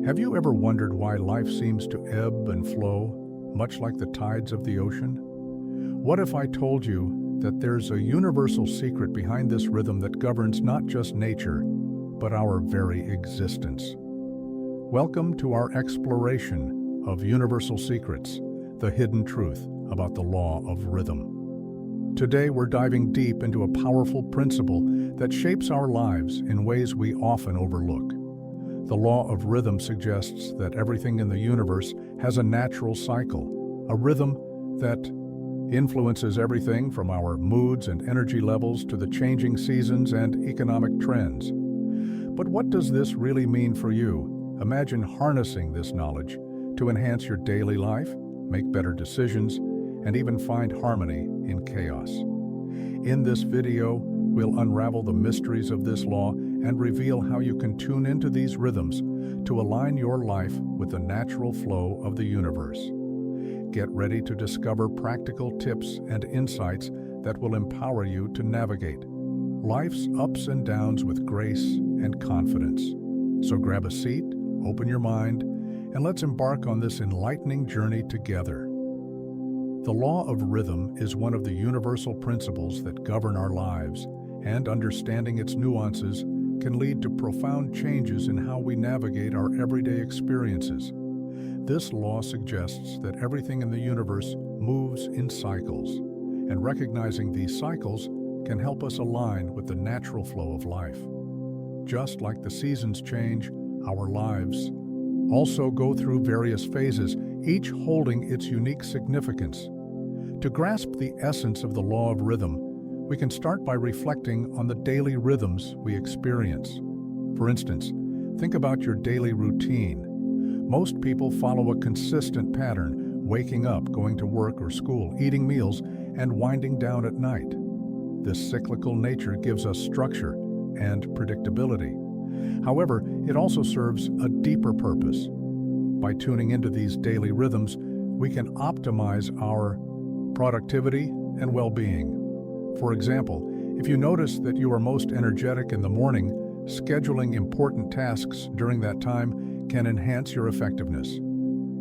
Have you ever wondered why life seems to ebb and flow, much like the tides of the ocean? What if I told you that there's a universal secret behind this rhythm that governs not just nature, but our very existence? Welcome to our exploration of universal secrets, the hidden truth about the law of rhythm. Today we're diving deep into a powerful principle that shapes our lives in ways we often overlook. The law of rhythm suggests that everything in the universe has a natural cycle, a rhythm that influences everything from our moods and energy levels to the changing seasons and economic trends. But what does this really mean for you? Imagine harnessing this knowledge to enhance your daily life, make better decisions, and even find harmony in chaos. In this video, we'll unravel the mysteries of this law and reveal how you can tune into these rhythms to align your life with the natural flow of the universe. Get ready to discover practical tips and insights that will empower you to navigate life's ups and downs with grace and confidence. So grab a seat, open your mind, and let's embark on this enlightening journey together. The law of rhythm is one of the universal principles that govern our lives, and understanding its nuances can lead to profound changes in how we navigate our everyday experiences. This law suggests that everything in the universe moves in cycles, and recognizing these cycles can help us align with the natural flow of life. Just like the seasons change, our lives also go through various phases, each holding its unique significance. To grasp the essence of the law of rhythm, we can start by reflecting on the daily rhythms we experience. For instance, think about your daily routine. Most people follow a consistent pattern, waking up, going to work or school, eating meals, and winding down at night. This cyclical nature gives us structure and predictability. However, it also serves a deeper purpose. By tuning into these daily rhythms, we can optimize our productivity and well-being. For example, if you notice that you are most energetic in the morning, scheduling important tasks during that time can enhance your effectiveness.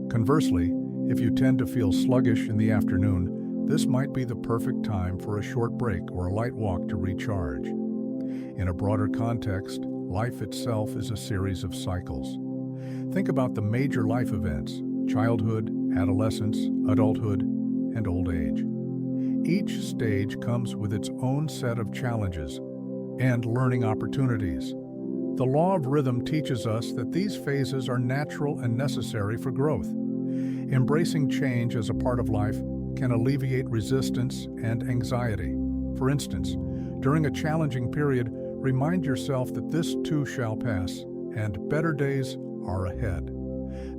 Conversely, if you tend to feel sluggish in the afternoon, this might be the perfect time for a short break or a light walk to recharge. In a broader context, life itself is a series of cycles. Think about the major life events: childhood, adolescence, adulthood, and old age. Each stage comes with its own set of challenges and learning opportunities. The law of rhythm teaches us that these phases are natural and necessary for growth. Embracing change as a part of life can alleviate resistance and anxiety. For instance, during a challenging period, remind yourself that this too shall pass, and better days are ahead.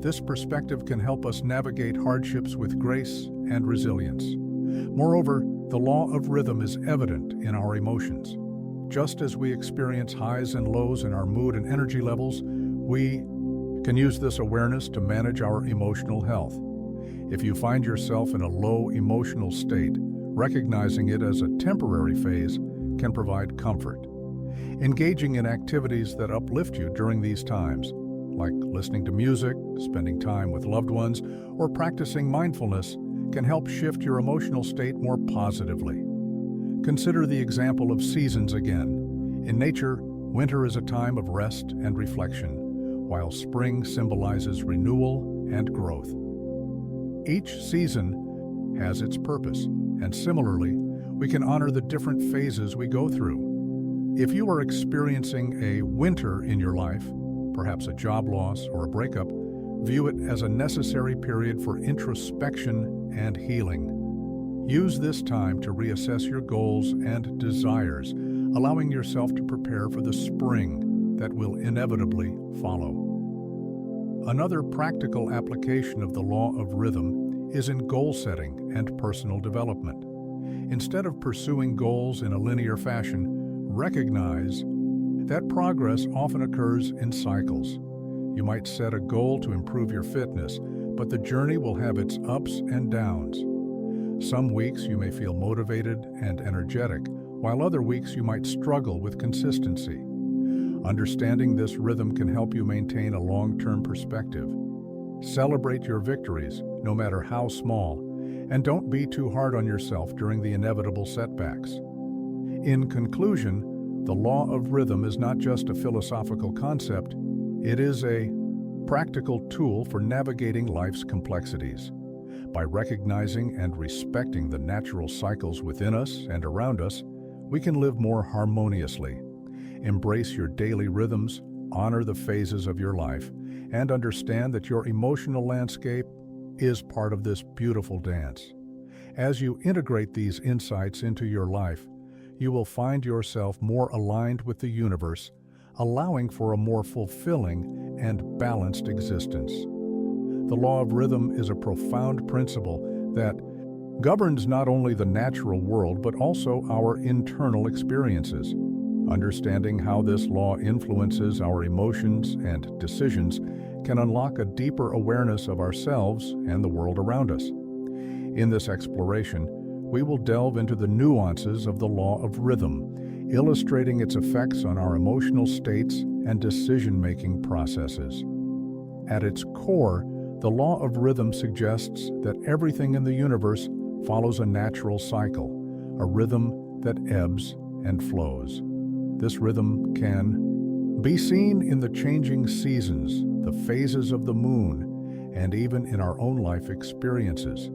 This perspective can help us navigate hardships with grace and resilience. Moreover, the law of rhythm is evident in our emotions. Just as we experience highs and lows in our mood and energy levels, we can use this awareness to manage our emotional health. If you find yourself in a low emotional state, recognizing it as a temporary phase can provide comfort. Engaging in activities that uplift you during these times, like listening to music, spending time with loved ones, or practicing mindfulness, can help shift your emotional state more positively. Consider the example of seasons again. In nature, winter is a time of rest and reflection, while spring symbolizes renewal and growth. Each season has its purpose, and similarly, we can honor the different phases we go through. If you are experiencing a winter in your life, perhaps a job loss or a breakup, view it as a necessary period for introspection and healing. Use this time to reassess your goals and desires, allowing yourself to prepare for the spring that will inevitably follow. Another practical application of the law of rhythm is in goal setting and personal development. Instead of pursuing goals in a linear fashion, recognize that progress often occurs in cycles. You might set a goal to improve your fitness, but the journey will have its ups and downs. Some weeks you may feel motivated and energetic, while other weeks you might struggle with consistency. Understanding this rhythm can help you maintain a long-term perspective. Celebrate your victories, no matter how small, and don't be too hard on yourself during the inevitable setbacks. In conclusion, the law of rhythm is not just a philosophical concept, it is a practical tool for navigating life's complexities. By recognizing and respecting the natural cycles within us and around us, we can live more harmoniously. Embrace your daily rhythms, honor the phases of your life, and understand that your emotional landscape is part of this beautiful dance. As you integrate these insights into your life, you will find yourself more aligned with the universe, allowing for a more fulfilling and balanced existence. The law of rhythm is a profound principle that governs not only the natural world but also our internal experiences. Understanding how this law influences our emotions and decisions can unlock a deeper awareness of ourselves and the world around us. In this exploration, we will delve into the nuances of the law of rhythm, illustrating its effects on our emotional states and decision-making processes. At its core, the law of rhythm suggests that everything in the universe follows a natural cycle, a rhythm that ebbs and flows. This rhythm can be seen in the changing seasons, the phases of the moon, and even in our own life experiences.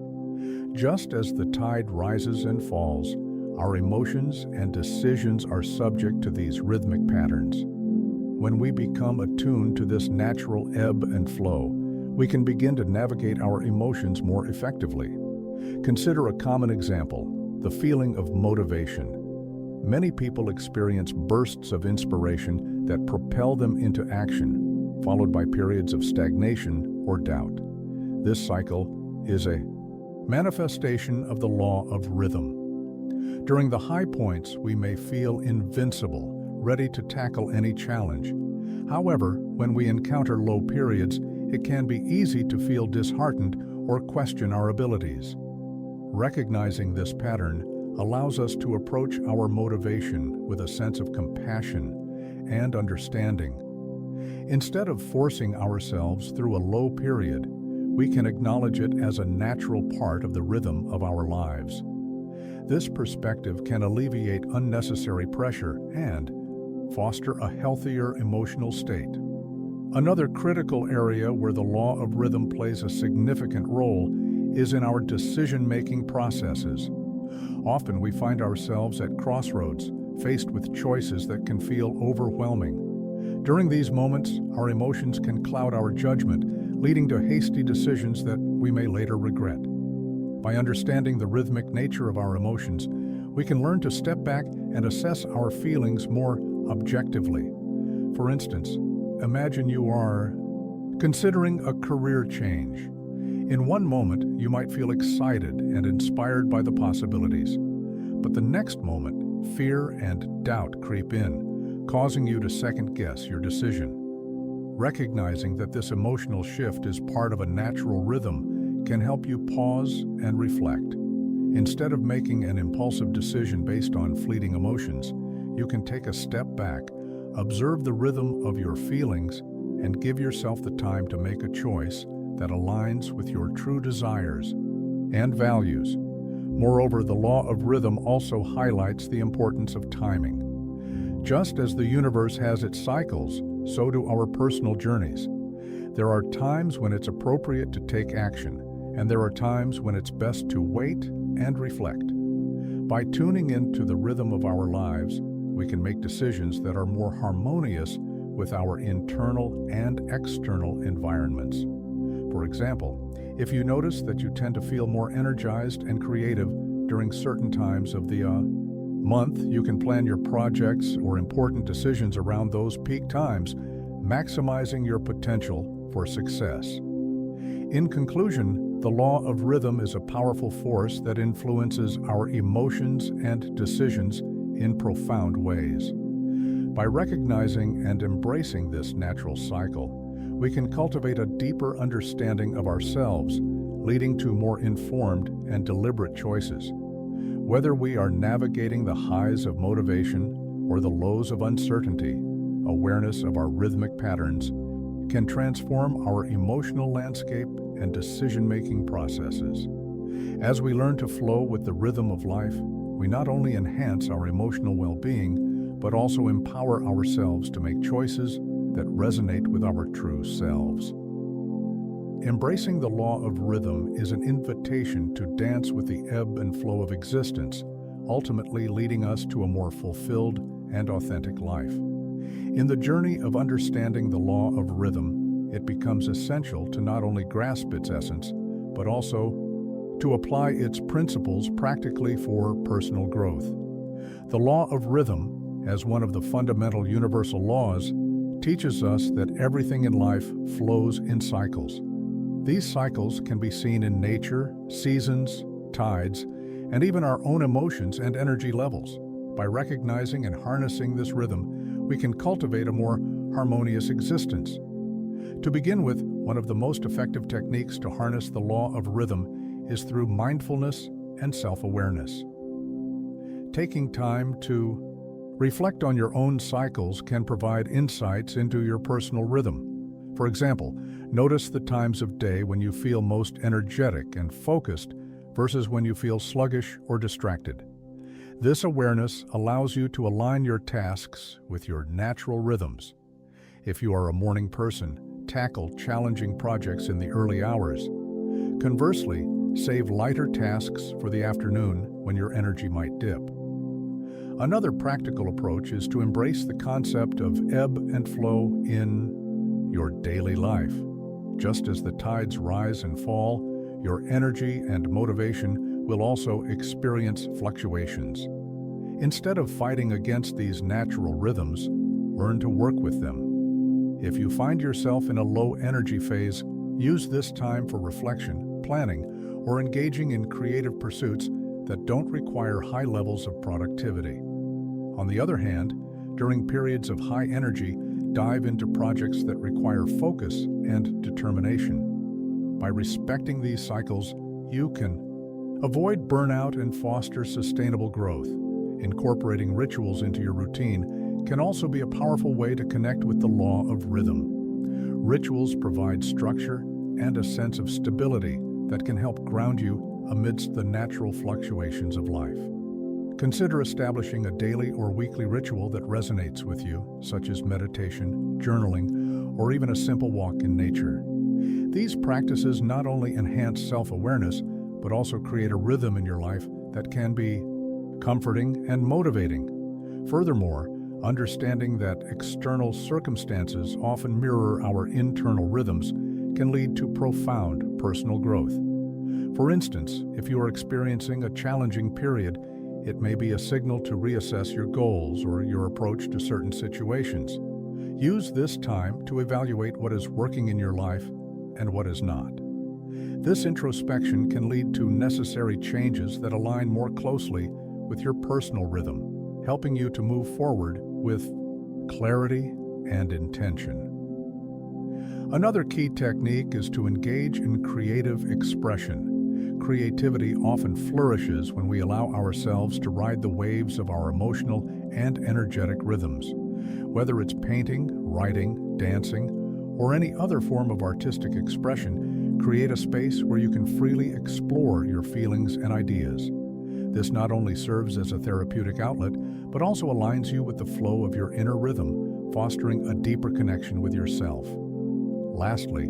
Just as the tide rises and falls, our emotions and decisions are subject to these rhythmic patterns. When we become attuned to this natural ebb and flow, we can begin to navigate our emotions more effectively. Consider a common example, the feeling of motivation. Many people experience bursts of inspiration that propel them into action, followed by periods of stagnation or doubt. This cycle is a manifestation of the law of rhythm. During the high points, we may feel invincible, ready to tackle any challenge. However, when we encounter low periods, it can be easy to feel disheartened or question our abilities. Recognizing this pattern allows us to approach our motivation with a sense of compassion and understanding. Instead of forcing ourselves through a low period, we can acknowledge it as a natural part of the rhythm of our lives. This perspective can alleviate unnecessary pressure and foster a healthier emotional state. Another critical area where the law of rhythm plays a significant role is in our decision-making processes. Often we find ourselves at crossroads, faced with choices that can feel overwhelming. During these moments, our emotions can cloud our judgment, leading to hasty decisions that we may later regret. By understanding the rhythmic nature of our emotions, we can learn to step back and assess our feelings more objectively. For instance, imagine you are considering a career change. In one moment, you might feel excited and inspired by the possibilities. But the next moment, fear and doubt creep in, causing you to second-guess your decision. Recognizing that this emotional shift is part of a natural rhythm can help you pause and reflect. Instead of making an impulsive decision based on fleeting emotions, you can take a step back, observe the rhythm of your feelings, and give yourself the time to make a choice that aligns with your true desires and values. Moreover, the law of rhythm also highlights the importance of timing. Just as the universe has its cycles, so do our personal journeys. There are times when it's appropriate to take action, and there are times when it's best to wait and reflect. By tuning into the rhythm of our lives, we can make decisions that are more harmonious with our internal and external environments. For example, if you notice that you tend to feel more energized and creative during certain times of the month, you can plan your projects or important decisions around those peak times, maximizing your potential for success. In conclusion, the law of rhythm is a powerful force that influences our emotions and decisions in profound ways. By recognizing and embracing this natural cycle, we can cultivate a deeper understanding of ourselves, leading to more informed and deliberate choices. Whether we are navigating the highs of motivation or the lows of uncertainty, awareness of our rhythmic patterns, can transform our emotional landscape and decision-making processes. As we learn to flow with the rhythm of life, we not only enhance our emotional well-being, but also empower ourselves to make choices that resonate with our true selves. Embracing the law of rhythm is an invitation to dance with the ebb and flow of existence, ultimately leading us to a more fulfilled and authentic life. In the journey of understanding the law of rhythm, it becomes essential to not only grasp its essence, but also to apply its principles practically for personal growth. The law of rhythm, as one of the fundamental universal laws, teaches us that everything in life flows in cycles. These cycles can be seen in nature, seasons, tides, and even our own emotions and energy levels. By recognizing and harnessing this rhythm, we can cultivate a more harmonious existence. To begin with, one of the most effective techniques to harness the law of rhythm is through mindfulness and self-awareness. Taking time to reflect on your own cycles can provide insights into your personal rhythm. For example, notice the times of day when you feel most energetic and focused versus when you feel sluggish or distracted. This awareness allows you to align your tasks with your natural rhythms. If you are a morning person, tackle challenging projects in the early hours. Conversely, save lighter tasks for the afternoon when your energy might dip. Another practical approach is to embrace the concept of ebb and flow in your daily life. Just as the tides rise and fall, your energy and motivation will also experience fluctuations. Instead of fighting against these natural rhythms, learn to work with them. If you find yourself in a low energy phase, use this time for reflection, planning, or engaging in creative pursuits that don't require high levels of productivity. On the other hand, during periods of high energy, dive into projects that require focus and determination. By respecting these cycles, you can avoid burnout and foster sustainable growth. Incorporating rituals into your routine can also be a powerful way to connect with the law of rhythm. Rituals provide structure and a sense of stability that can help ground you amidst the natural fluctuations of life. Consider establishing a daily or weekly ritual that resonates with you, such as meditation, journaling, or even a simple walk in nature. These practices not only enhance self-awareness, but also create a rhythm in your life that can be comforting and motivating. Furthermore, understanding that external circumstances often mirror our internal rhythms can lead to profound personal growth. For instance, if you are experiencing a challenging period, it may be a signal to reassess your goals or your approach to certain situations. Use this time to evaluate what is working in your life and what is not. This introspection can lead to necessary changes that align more closely with your personal rhythm, helping you to move forward with clarity and intention. Another key technique is to engage in creative expression. Creativity often flourishes when we allow ourselves to ride the waves of our emotional and energetic rhythms. Whether it's painting, writing, dancing, or any other form of artistic expression, create a space where you can freely explore your feelings and ideas. This not only serves as a therapeutic outlet, but also aligns you with the flow of your inner rhythm, fostering a deeper connection with yourself. Lastly,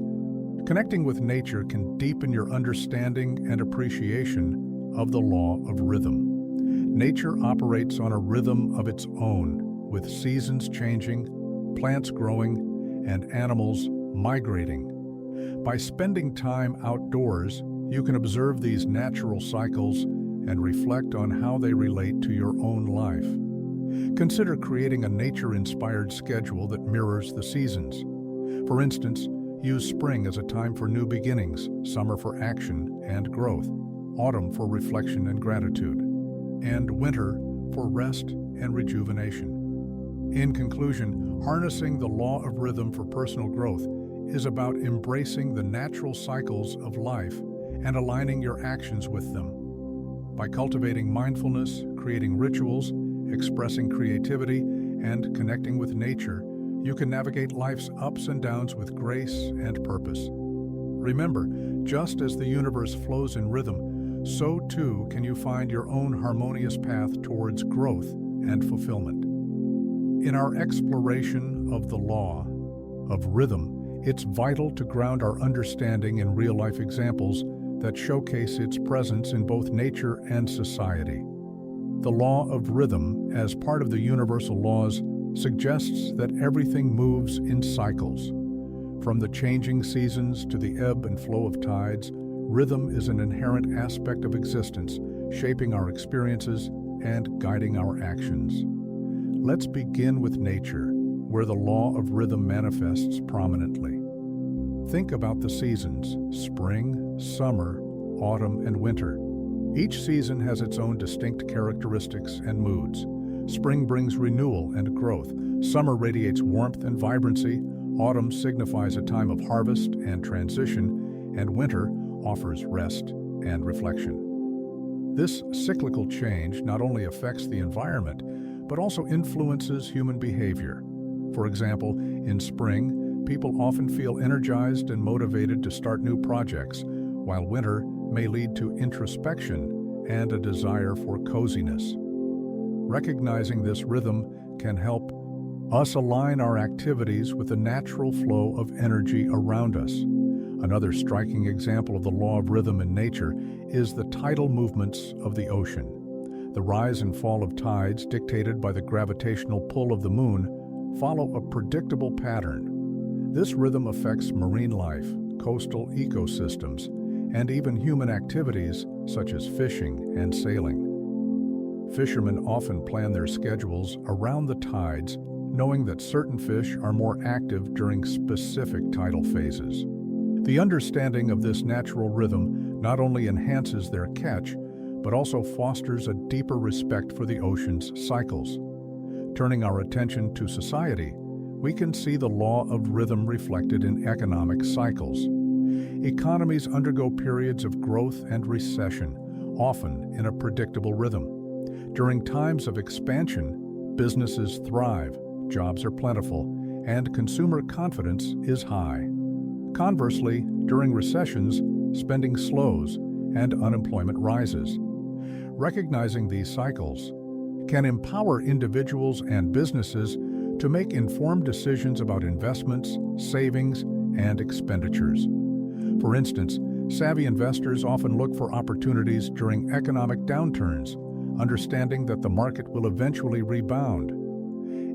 connecting with nature can deepen your understanding and appreciation of the law of rhythm. Nature operates on a rhythm of its own, with seasons changing, plants growing, and animals migrating. By spending time outdoors, you can observe these natural cycles and reflect on how they relate to your own life. Consider creating a nature-inspired schedule that mirrors the seasons. For instance, use spring as a time for new beginnings, summer for action and growth, autumn for reflection and gratitude, and winter for rest and rejuvenation. In conclusion, harnessing the law of rhythm for personal growth is about embracing the natural cycles of life and aligning your actions with them. By cultivating mindfulness, creating rituals, expressing creativity, and connecting with nature, you can navigate life's ups and downs with grace and purpose. Remember, just as the universe flows in rhythm, so too can you find your own harmonious path towards growth and fulfillment. In our exploration of the law of rhythm, it's vital to ground our understanding in real-life examples that showcase its presence in both nature and society. The law of rhythm, as part of the universal laws, suggests that everything moves in cycles. From the changing seasons to the ebb and flow of tides, rhythm is an inherent aspect of existence, shaping our experiences and guiding our actions. Let's begin with nature, where the law of rhythm manifests prominently. Think about the seasons: spring, summer, autumn, and winter. Each season has its own distinct characteristics and moods. Spring brings renewal and growth. Summer radiates warmth and vibrancy. Autumn signifies a time of harvest and transition, and winter offers rest and reflection. This cyclical change not only affects the environment, but also influences human behavior. For example, in spring, people often feel energized and motivated to start new projects, while winter may lead to introspection and a desire for coziness. Recognizing this rhythm can help us align our activities with the natural flow of energy around us. Another striking example of the law of rhythm in nature is the tidal movements of the ocean. The rise and fall of tides, dictated by the gravitational pull of the moon, follow a predictable pattern. This rhythm affects marine life, coastal ecosystems, and even human activities such as fishing and sailing. Fishermen often plan their schedules around the tides, knowing that certain fish are more active during specific tidal phases. The understanding of this natural rhythm not only enhances their catch, but also fosters a deeper respect for the ocean's cycles. Turning our attention to society, we can see the law of rhythm reflected in economic cycles. Economies undergo periods of growth and recession, often in a predictable rhythm. During times of expansion, businesses thrive, jobs are plentiful, and consumer confidence is high. Conversely, during recessions, spending slows and unemployment rises. Recognizing these cycles can empower individuals and businesses to make informed decisions about investments, savings, and expenditures. For instance, savvy investors often look for opportunities during economic downturns, understanding that the market will eventually rebound.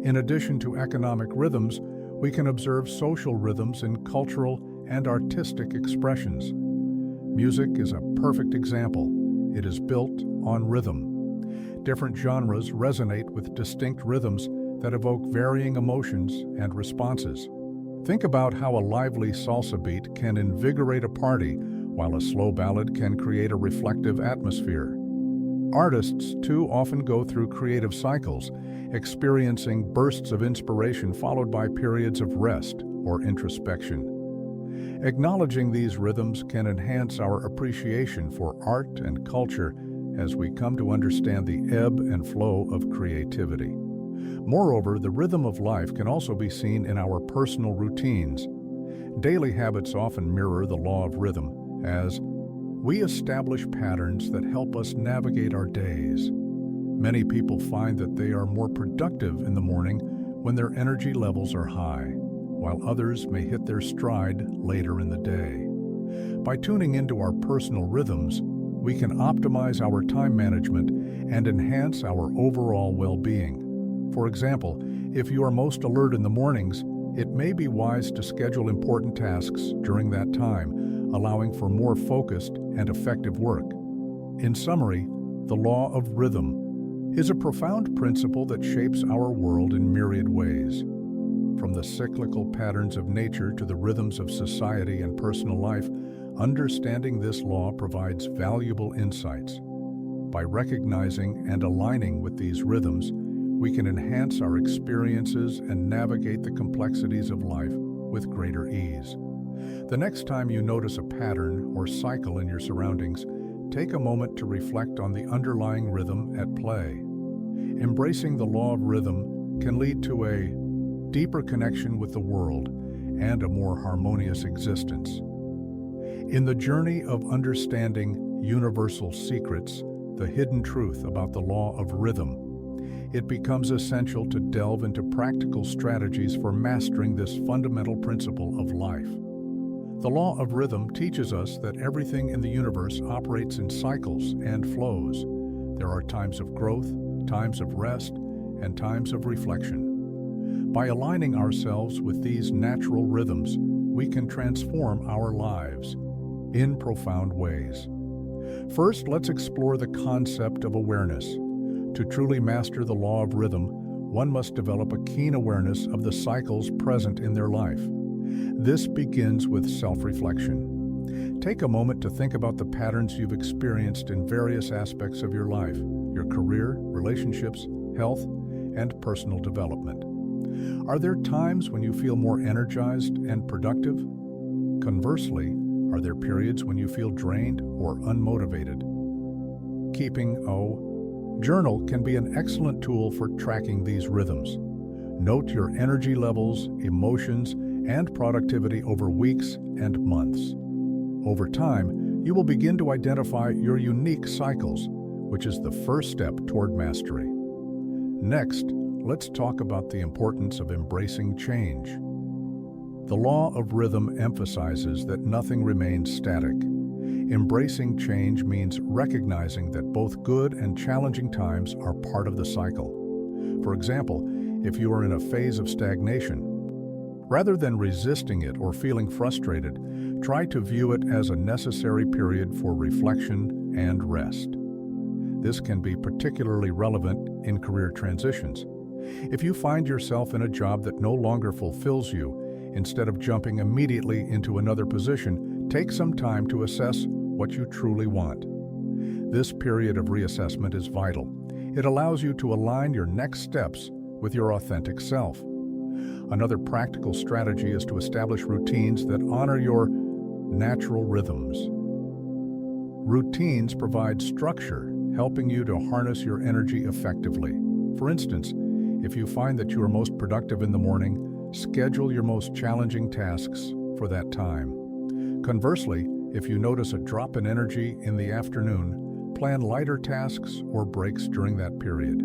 In addition to economic rhythms, we can observe social rhythms in cultural and artistic expressions. Music is a perfect example. It is built on rhythm. Different genres resonate with distinct rhythms that evoke varying emotions and responses. Think about how a lively salsa beat can invigorate a party, while a slow ballad can create a reflective atmosphere. Artists, too, often go through creative cycles, experiencing bursts of inspiration followed by periods of rest or introspection. Acknowledging these rhythms can enhance our appreciation for art and culture as we come to understand the ebb and flow of creativity. Moreover, the rhythm of life can also be seen in our personal routines. Daily habits often mirror the law of rhythm, as we establish patterns that help us navigate our days. Many people find that they are more productive in the morning when their energy levels are high, while others may hit their stride later in the day. By tuning into our personal rhythms, we can optimize our time management and enhance our overall well-being. For example, if you are most alert in the mornings, it may be wise to schedule important tasks during that time, allowing for more focused and effective work. In summary, the law of rhythm is a profound principle that shapes our world in myriad ways. From the cyclical patterns of nature to the rhythms of society and personal life, understanding this law provides valuable insights. By recognizing and aligning with these rhythms, we can enhance our experiences and navigate the complexities of life with greater ease. The next time you notice a pattern or cycle in your surroundings, take a moment to reflect on the underlying rhythm at play. Embracing the law of rhythm can lead to a deeper connection with the world, and a more harmonious existence. In the journey of understanding universal secrets, the hidden truth about the law of rhythm, it becomes essential to delve into practical strategies for mastering this fundamental principle of life. The law of rhythm teaches us that everything in the universe operates in cycles and flows. There are times of growth, times of rest, and times of reflection. By aligning ourselves with these natural rhythms, we can transform our lives in profound ways. First, let's explore the concept of awareness. To truly master the law of rhythm, one must develop a keen awareness of the cycles present in their life. This begins with self-reflection. Take a moment to think about the patterns you've experienced in various aspects of your life, your career, relationships, health, and personal development. Are there times when you feel more energized and productive? Conversely, are there periods when you feel drained or unmotivated? Keeping a journal can be an excellent tool for tracking these rhythms. Note your energy levels, emotions, and productivity over weeks and months. Over time, you will begin to identify your unique cycles, which is the first step toward mastery. Next, let's talk about the importance of embracing change. The law of rhythm emphasizes that nothing remains static. Embracing change means recognizing that both good and challenging times are part of the cycle. For example, if you are in a phase of stagnation, rather than resisting it or feeling frustrated, try to view it as a necessary period for reflection and rest. This can be particularly relevant in career transitions. If you find yourself in a job that no longer fulfills you, instead of jumping immediately into another position, take some time to assess what you truly want. This period of reassessment is vital. It allows you to align your next steps with your authentic self. Another practical strategy is to establish routines that honor your natural rhythms. Routines provide structure, helping you to harness your energy effectively. For instance, if you find that you are most productive in the morning, schedule your most challenging tasks for that time. Conversely, if you notice a drop in energy in the afternoon, plan lighter tasks or breaks during that period.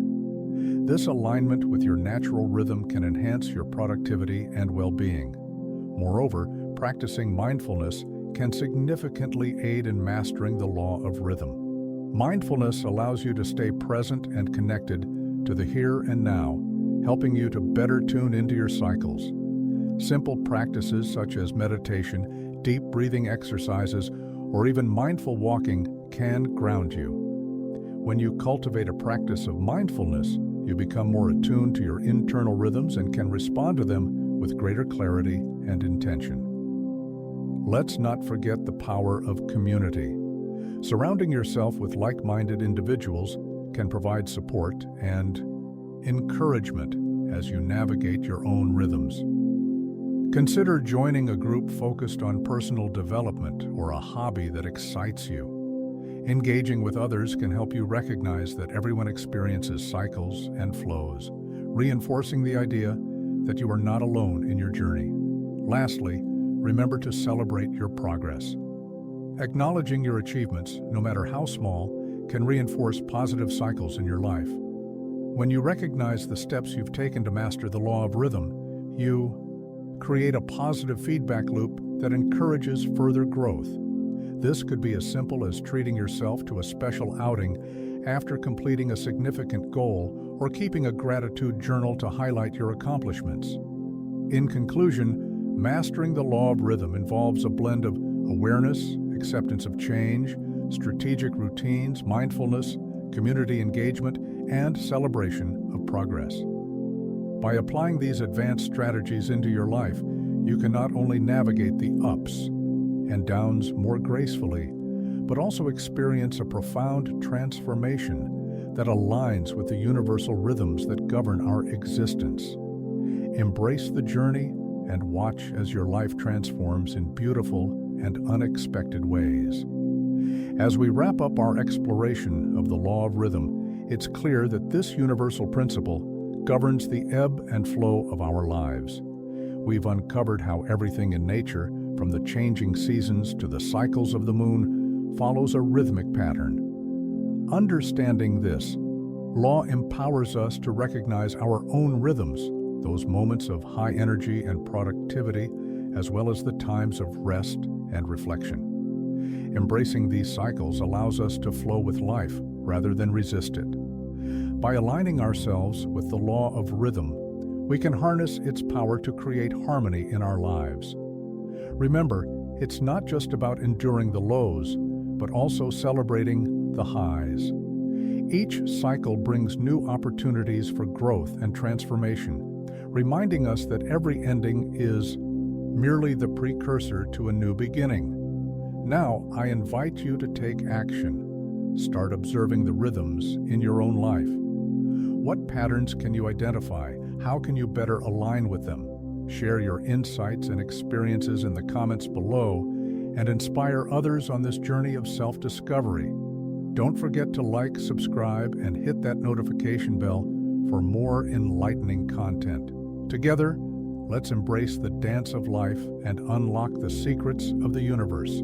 This alignment with your natural rhythm can enhance your productivity and well-being. Moreover, practicing mindfulness can significantly aid in mastering the law of rhythm. Mindfulness allows you to stay present and connected to the here and now, helping you to better tune into your cycles. Simple practices such as meditation, deep breathing exercises, or even mindful walking can ground you. When you cultivate a practice of mindfulness, you become more attuned to your internal rhythms and can respond to them with greater clarity and intention. Let's not forget the power of community. Surrounding yourself with like-minded individuals can provide support and encouragement as you navigate your own rhythms. Consider joining a group focused on personal development or a hobby that excites you. Engaging with others can help you recognize that everyone experiences cycles and flows, reinforcing the idea that you are not alone in your journey. Lastly, remember to celebrate your progress. Acknowledging your achievements, no matter how small, can reinforce positive cycles in your life. When you recognize the steps you've taken to master the law of rhythm, you create a positive feedback loop that encourages further growth. This could be as simple as treating yourself to a special outing after completing a significant goal or keeping a gratitude journal to highlight your accomplishments. In conclusion, mastering the law of rhythm involves a blend of awareness, acceptance of change, strategic routines, mindfulness, community engagement, and celebration of progress. By applying these advanced strategies into your life, you can not only navigate the ups and downs more gracefully, but also experience a profound transformation that aligns with the universal rhythms that govern our existence. Embrace the journey and watch as your life transforms in beautiful and unexpected ways. As we wrap up our exploration of the law of rhythm, it's clear that this universal principle governs the ebb and flow of our lives. We've uncovered how everything in nature, from the changing seasons to the cycles of the moon, follows a rhythmic pattern. Understanding this, law empowers us to recognize our own rhythms, those moments of high energy and productivity, as well as the times of rest and reflection. Embracing these cycles allows us to flow with life rather than resist it. By aligning ourselves with the law of rhythm, we can harness its power to create harmony in our lives. Remember, it's not just about enduring the lows, but also celebrating the highs. Each cycle brings new opportunities for growth and transformation, reminding us that every ending is merely the precursor to a new beginning. Now, I invite you to take action. Start observing the rhythms in your own life. What patterns can you identify? How can you better align with them? Share your insights and experiences in the comments below and inspire others on this journey of self-discovery. Don't forget to like, subscribe, and hit that notification bell for more enlightening content. Together, let's embrace the dance of life and unlock the secrets of the universe.